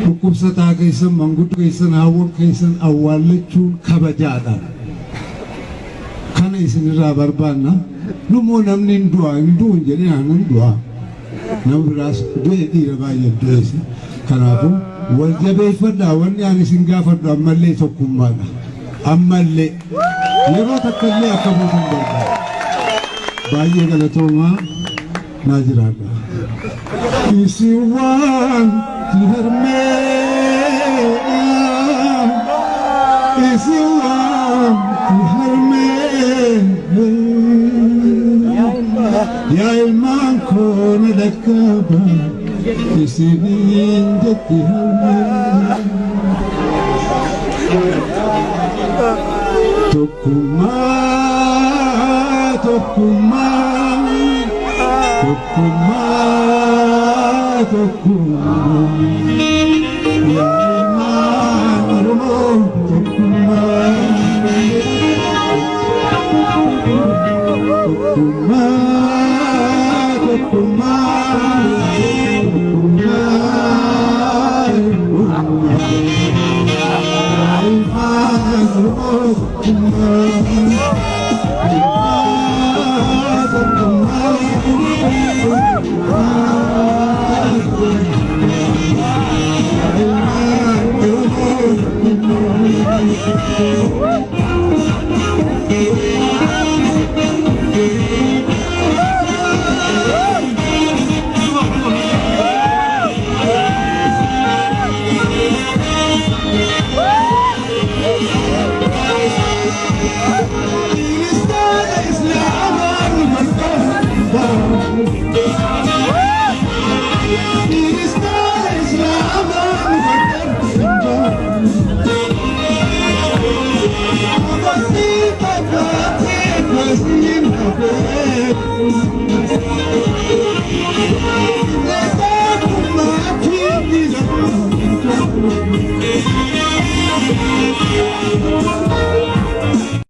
dhukkubsataa keessan manguddoo keessan hawwan keessan awwaallachuun kabajaadhaan kana isinirraa barbaanna numoo namni hin du'a hin du'u jedhee aanan du'a nama biraas du'e dhiira baay'ee du'eessa kanaafuu wal jabeeffadhaa wanni ani isin gaafadhu ammallee tokkummaadha ammallee yeroo takkallee akka buutan barbaada baay'ee galatoomaa naa jiraadha isin waan tiharmee isin waan tiharmee yaa ilmaan koona dhaqqaba isiniin jetti harmee tokkummaa tokkummaa tokkummaa tokkummaa yaa ilmaan oromoo tokkummaa